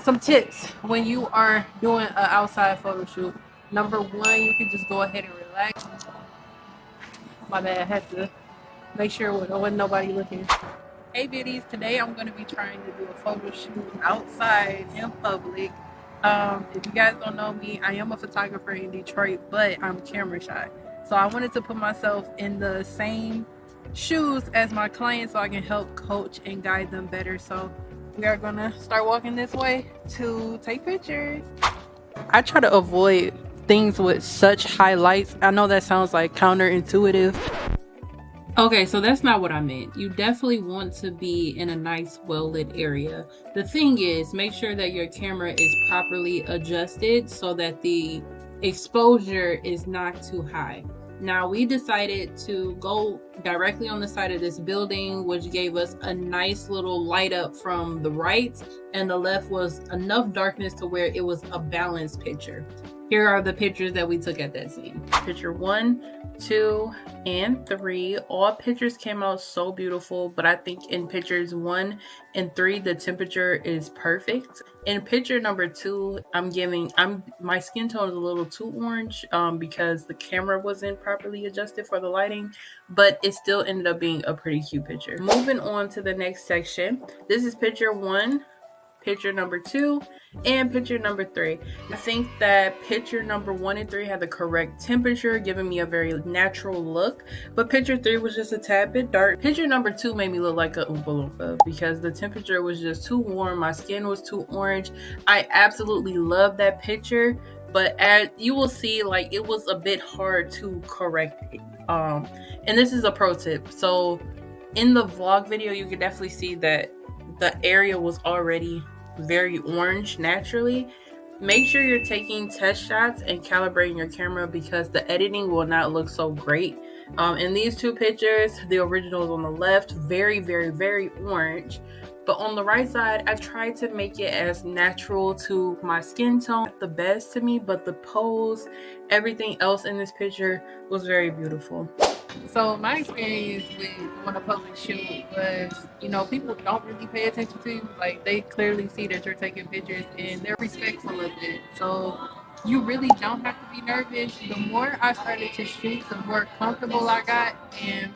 some tips when you are doing an outside photo shoot. Number one, you can just go ahead and relax. My bad, I had to make sure there wasn't nobody looking. Hey beauties, today I'm going to be trying to do a photo shoot outside in public. If you guys don't know me, I am a photographer in Detroit, but I'm camera shy. So I wanted to put myself in the same shoes as my clients so I can help coach and guide them better. So we are gonna start walking this way to take pictures. I try to avoid things with such highlights. I know that sounds like counterintuitive. Okay, so that's not what I meant. You definitely want to be in a nice, well-lit area. The thing is, make sure that your camera is properly adjusted so that the exposure is not too high. Now, we decided to go directly on the side of this building, which gave us a nice little light up from the right, and the left was enough darkness to where it was a balanced picture. Here are the pictures that we took at that scene. Picture 1, 2, and 3. All pictures came out so beautiful, but I think in pictures 1 and 3, the temperature is perfect. In picture number 2, my skin tone is a little too orange because the camera wasn't properly adjusted for the lighting, but it still ended up being a pretty cute picture. Moving on to the next section. This is picture 1. Picture number 2 and picture number 3. I think that picture number 1 and 3 had the correct temperature, giving me a very natural look, but picture 3 was just a tad bit dark. Picture number 2 made me look like a Oompa Loompa because the temperature was just too warm. My skin was too orange. I absolutely love that picture, but as you will see, like, it was a bit hard to correct it. And this is a pro tip. So in the vlog video, you can definitely see that the area was already very orange naturally. Make sure you're taking test shots and calibrating your camera because the editing will not look so great. In these two pictures, the original is on the left, very, very, very orange. But on the right side, I tried to make it as natural to my skin tone, the best to me, but the pose, everything else in this picture was very beautiful. So my experience with doing a public shoot was, people don't really pay attention to you. Like, they clearly see that you're taking pictures and they're respectful of it. So you really don't have to be nervous. The more I started to shoot, the more comfortable I got. And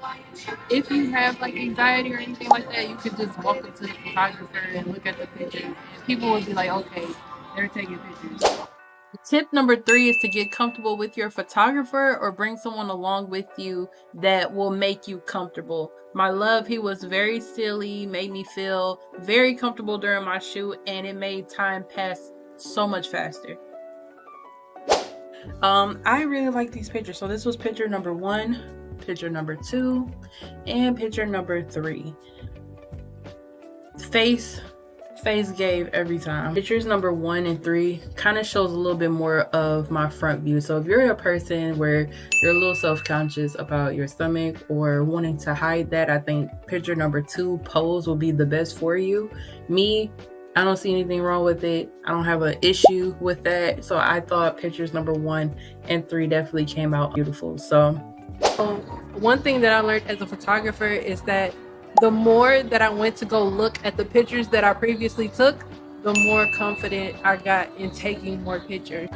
if you have like anxiety or anything like that, you could just walk up to the photographer and look at the picture. And people would be like, okay, they're taking pictures. Tip number 3 is to get comfortable with your photographer or bring someone along with you that will make you comfortable. My love, he was very silly, made me feel very comfortable during my shoot, and it made time pass so much faster. I really like these pictures. So this was picture number 1, picture number 2, and picture number 3. Face gave every time. Pictures number 1 and 3 kind of shows a little bit more of my front view. So if you're a person where you're a little self-conscious about your stomach or wanting to hide that, I think picture number 2 pose will be the best for you. Me, I don't see anything wrong with it. I don't have an issue with that. So I thought pictures number 1 and 3 definitely came out beautiful. So one thing that I learned as a photographer is that the more that I went to go look at the pictures that I previously took, the more confident I got in taking more pictures.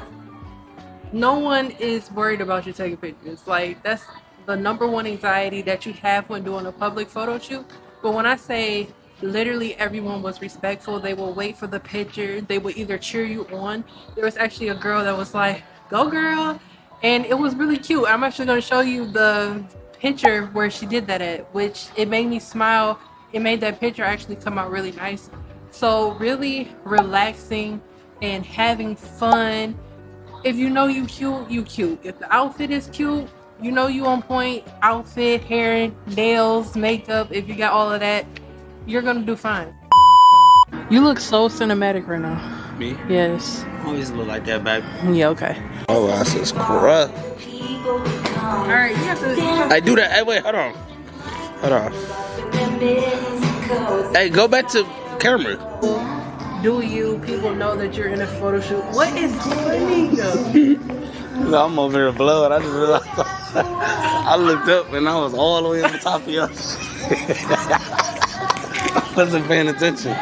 No one is worried about you taking pictures. Like, that's the number one anxiety that you have when doing a public photo shoot. But when I say literally everyone was respectful, they will wait for the picture. They would either cheer you on. There was actually a girl that was like, "Go girl." And it was really cute. I'm actually going to show you the picture where she did that at, which it made me smile. It made that picture actually come out really nice. So really relaxing and having fun. If you know you cute, you cute. If the outfit is cute, you know you on point. Outfit, hair, nails, makeup, if you got all of that, you're gonna do fine. You look so cinematic right now. Me? Yes. Always look like that, baby. Yeah, okay. Oh, that's just corrupt. Alright, you have to... Hey, do that. Hey, wait, hold on. Hold on. Hey, go back to camera. Do you people know that you're in a photo shoot? What is funny? No, I'm over here blowing. I just realized. I looked up and I was all the way on the top of you. I wasn't paying attention.